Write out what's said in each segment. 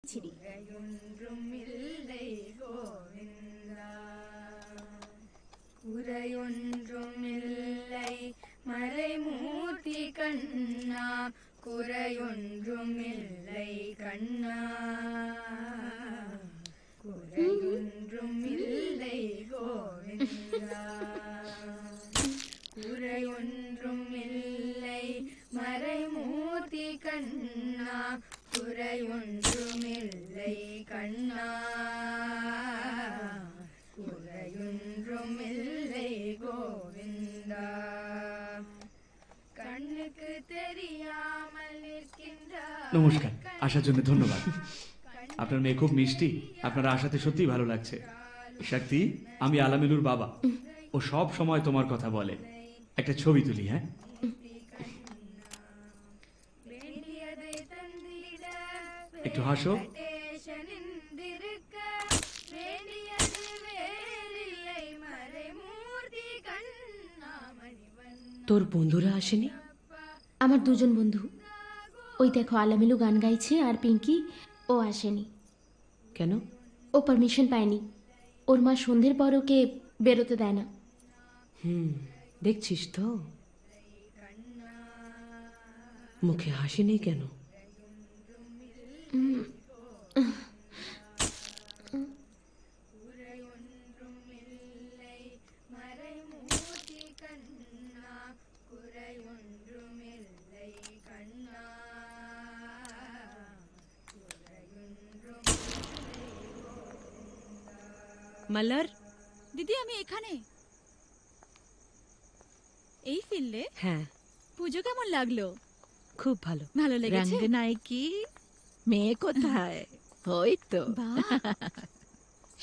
பிச்சிடி. குறையொன்றுமில்லை மறைமூர்த்தி கண்ணா, குறையொன்றுமில்லை கண்ணா, குறையொன்றுமில்லை கோவிந்தா. குறையொன்றுமில்லை மறைமூர்த்தி கண்ணா, குறையொன்றுமில்லை கண்ணா, குறையொன்றுமில்லை கோவிந்தா. கண்ணுக்கு தெரியாமல் நிற்கின்றார்। নমস্কার, আসার জন্য ধন্যবাদ। আপনার মেয়ে খুব মিষ্টি, আপনারা আসাতে সত্যিই ভালো লাগছে। শক্তি, আমি আলামিনুর বাবা। ও সব সময় তোমার কথা বলে। একটা ছবি তুলি। হ্যাঁ, একটু হাসো। তোর বন্ধুরা আসেনি? আমার দুজন বন্ধু, ওই দেখো আলামিলু গান গাইছে আর পিঙ্কি, ও আসেনি। কেন? ও পারমিশন পায়নি, ওর মা সন্ধ্যের পর ওকে বেরোতে দেয় না। দেখছিস তো, মুখে হাসি নেই কেন? মালার দিদি, আমি এখানে। এই ফিরলে? হ্যাঁ। পুজো কেমন লাগলো? খুব ভালো। ভালো লেগেছে? নাইকি মেয়ে কোথায়? ওই তো।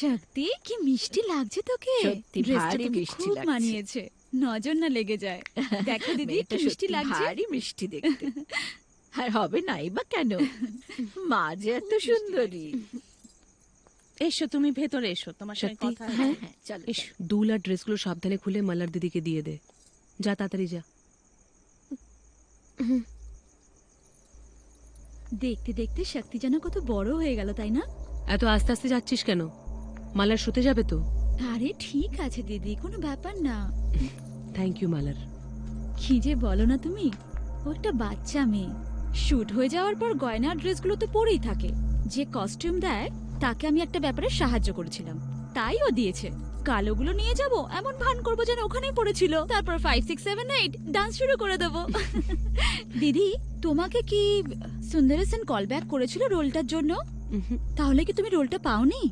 শক্তি, কি মিষ্টি লাগছে তোকে। সত্যি ভারী মিষ্টি খুব লাগছে। মানিয়েছে, নজর না লেগে যায়। দেখো দিদি, কি মিষ্টি লাগছে। ভারী মিষ্টি দেখতে। আর হবে নাই বা কেন, মা যে এত সুন্দরী। এসো, তুমি ভেতরে এসো, তোমার সাথে সত্যি? কথা আছে। হ্যাঁ, হ্যাঁ, চলো এস, দুল আর ড্রেসগুলো সাবধানে খুলে মালার দিদিকে দিয়ে দে। যা, তাড়াতাড়ি যা। দেখতে দেখতে শক্তি যেন কত বড় হয়ে গেল, তাই না? এত আস্তে আস্তে যাচ্ছিস কেন? মালার শুতে যাবে তো? আরে ঠিক আছে দিদি, কোনো ব্যাপার না। থ্যাংক ইউ মালার। কি যে বলো না তুমি, ও একটা বাচ্চা মেয়ে। শুট হয়ে যাওয়ার পর গয়নার ড্রেসগুলো তো পরেই থাকে। যে কস্টিউম দেয় তাকে আমি একটা ব্যাপারে সাহায্য করেছিলাম, তাই ও দিয়েছে। কালোগুলো নিয়ে যাব, এমন ভান করবো যেন ওখানেই পড়েছিল। তারপর 5, 6, 7, 8 ডান্স শুরু করে দেবো। দিদি, তোমাকে কি সুন্দর সেন কল ব্যাক করেছিল রোলটার জন্য? তাহলে কি তুমি রোলটা পাওনি?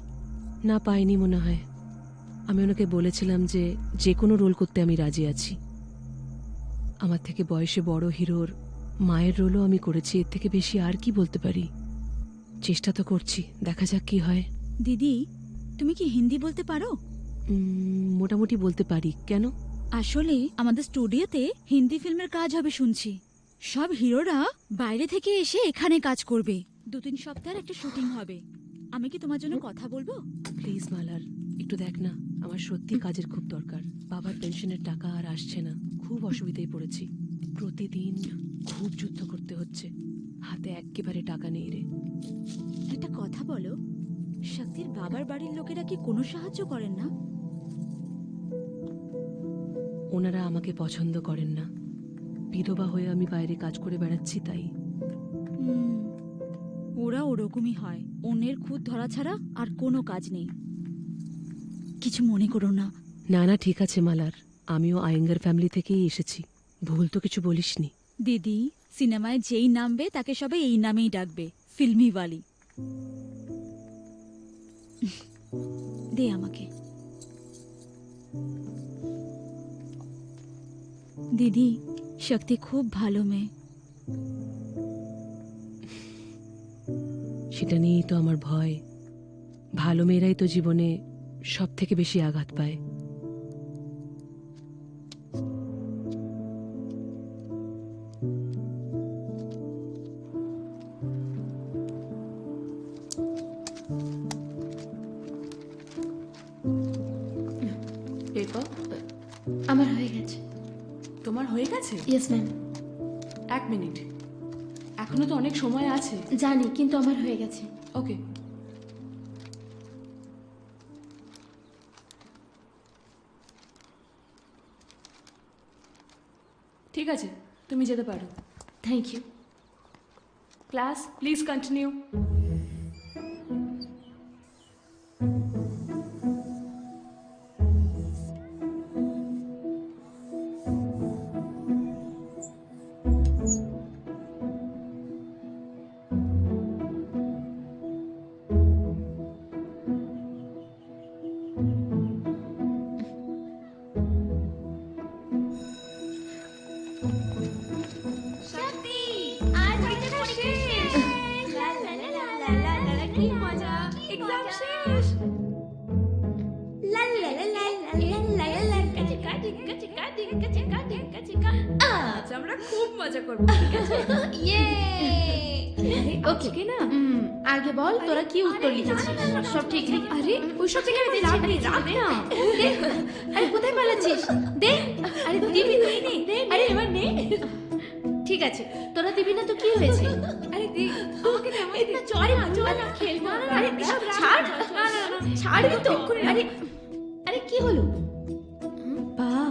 না, পাইনি মনে হয়। আমি ওনাকে বলেছিলাম যে যে কোনো রোল করতে আমি রাজি আছি। আমার থেকে বয়সে বড় হিরোর মায়ের রোলও আমি করেছি, এর থেকে বেশি আর কি বলতে পারি। চেষ্টা তো করছি, দেখা যাক কি হয়। দিদি, তুমি কি হিন্দি বলতে পারো? মোটামুটি বলতে পারি। কেন? আসলে আমাদের স্টুডিওতে হিন্দি ফিল্মের কাজ হবে শুনছি। সব হিরোরা বাইরে থেকে এসে এখানে কাজ করবে। 2-3 সপ্তাহের একটা শুটিং হবে। আমি কি তোমার জন্য কথা বলবো? প্লিজ মালার, একটু দেখ না, আমার সত্যি কাজের খুব দরকার। বাবার পেনশনের টাকা আর আসছে না, খুব অসুবিধায় পড়েছি। প্রতিদিন খুব যুদ্ধ করতে হচ্ছে, হাতে একেবারে টাকা নেই রে। একটা কথা বলো, শক্তির বাবার বাড়ির লোকেরা কি কোনো সাহায্য করেন না? ওনারা আমাকে পছন্দ করেন না। বিধবা হয়ে আমি বাইরে কাজ করে বেড়াচ্ছি, তাই। ওরা ওরকমই হয়, অন্যের খুদ ধরা ছাড়া আর কোনো কাজ নেই। কিছু মনে করো না। না না, ঠিক আছে মালার, আমিও আয়েঙ্গার ফ্যামিলি থেকেই এসেছি, ভুল তো কিছু বলিসনি। দিদি, সিনেমায় যেই নামবে তাকে সবাই এই নামেই ডাকবে, ফিল্মিওয়ালি। দে আমাকে। দিদি, শক্তি খুব ভালো মেয়ে। সেটা নিয়েই তো আমার ভয়। ভালো মেয়েরাই তো জীবনে সব থেকে বেশি আঘাত পায়। আমার হয়ে গেছে। তোমার হয়ে গেছে? Yes ma'am. 1 মিনিট, এখনো তো অনেক সময় আছে। জানি, কিন্তু আমার হয়ে গেছে। ওকে। ঠিক আছে, তুমি যেতে পারো। Thank you. Class please continue. আজ আমরা খুব মজা করবো, ঠিক আছে? ওকে না, আগে বল তোরা কি উত্তর লিখেছিস? সব ঠিক লিখ। আরে ওইসব জায়গায় রাখ না। আরে কোথায় পালাচ্ছিস? দে। আরে তো দিবি তুই নে। আরে এবার নে। ঠিক আছে, তোরা দিবি না তো কি হয়েছে? আরে দে, আমাকে দে, আমাকে দে। চল না খেল না। আরে ছাড়। ছাড়বি তো। আরে আরে কি হলো? বাহ,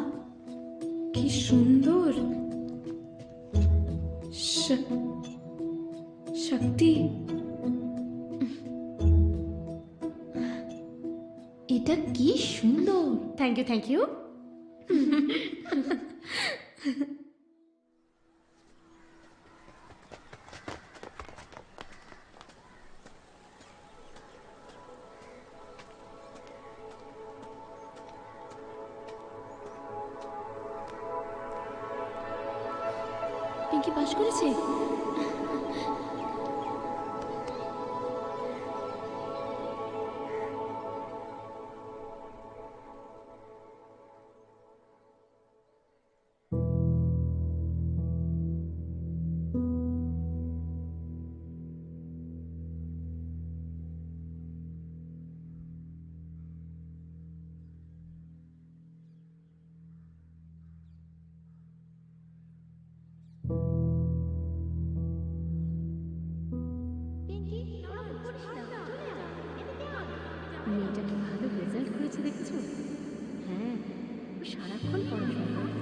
কি সুন্দর। শক্তি, এটা কি সুন্দর। Thank you, thank you. Pinky pass করেছে? মেয়েটা কি ভালো রেজাল্ট করেছে দেখেছো? হ্যাঁ, ও সারাক্ষণ পড়াশোনা করে।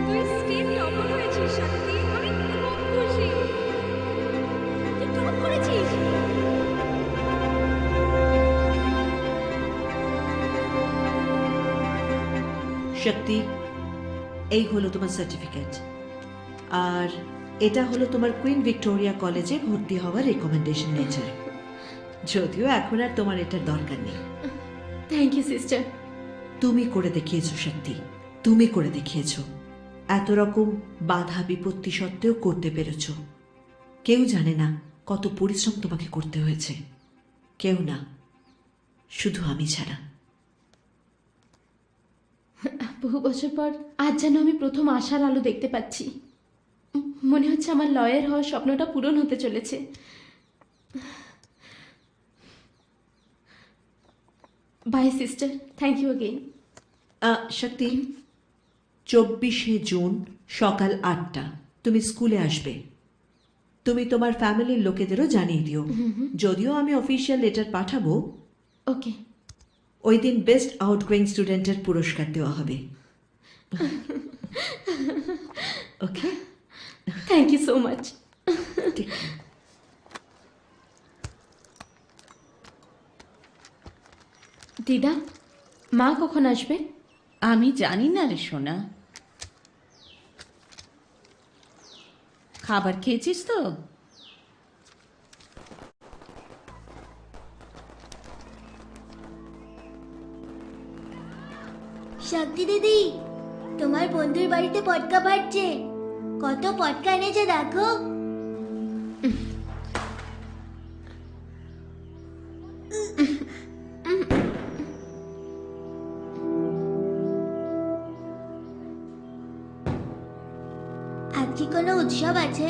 তুই স্টেট টপার হয়েছিস শক্তি, আমি খুব খুশি। তুই টপ করেছিস? শক্তি, এই হলো তোমার সার্টিফিকেট, আর এটা হলো তোমার কুইন ভিক্টোরিয়া কলেজে ভর্তি হওয়ার রেকমেন্ডেশন লেটার। যদিও এখন আর তোমার এটার দরকার নেই। Thank you sister. তুমি করে দেখিয়েছো শক্তি, তুমি করে দেখিয়েছো। এত রকম বাধা বিপত্তি সত্ত্বেও করতে পেরেছো। কেউ জানে না কত পরিশ্রম তোমাকে করতে হয়েছে, কেউ না, শুধু আমি ছাড়া। বহু বছর পর আজ যেন আমি প্রথম আশার আলো দেখতে পাচ্ছি। মনে হচ্ছে আমার লয়ার হওয়ার স্বপ্নটা পূরণ হতে চলেছে। Bye sister, thank you again. Shakti, 24শে জুন সকাল 8টা তুমি স্কুলে আসবে। তুমি তোমার ফ্যামিলির লোকেদেরও জানিয়ে দিও। যদিও আমি অফিসিয়াল লেটার পাঠাবো, ওকে। ওই দিন বেস্ট আউটগোয়িং স্টুডেন্টের পুরস্কার দেওয়া হবে। ওকে, থ্যাংক ইউ সো মাচ। দিদা, মা কখন আসবে? আমি জানি না রে সোনা। খাবার খেয়েছিস তো? শক্তি দিদি, তোমার বন্ধুর বাড়িতে পটকা ফাটছে। কত পটকা এনেছে দেখো। আজ কি কোনো উৎসব আছে?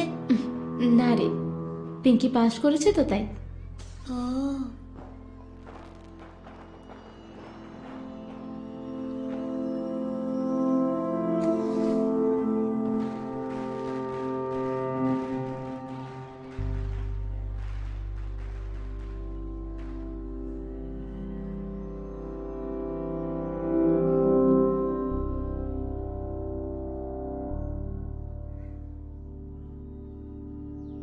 না রে, পিঙ্কি পাস করেছে তো তাই। ও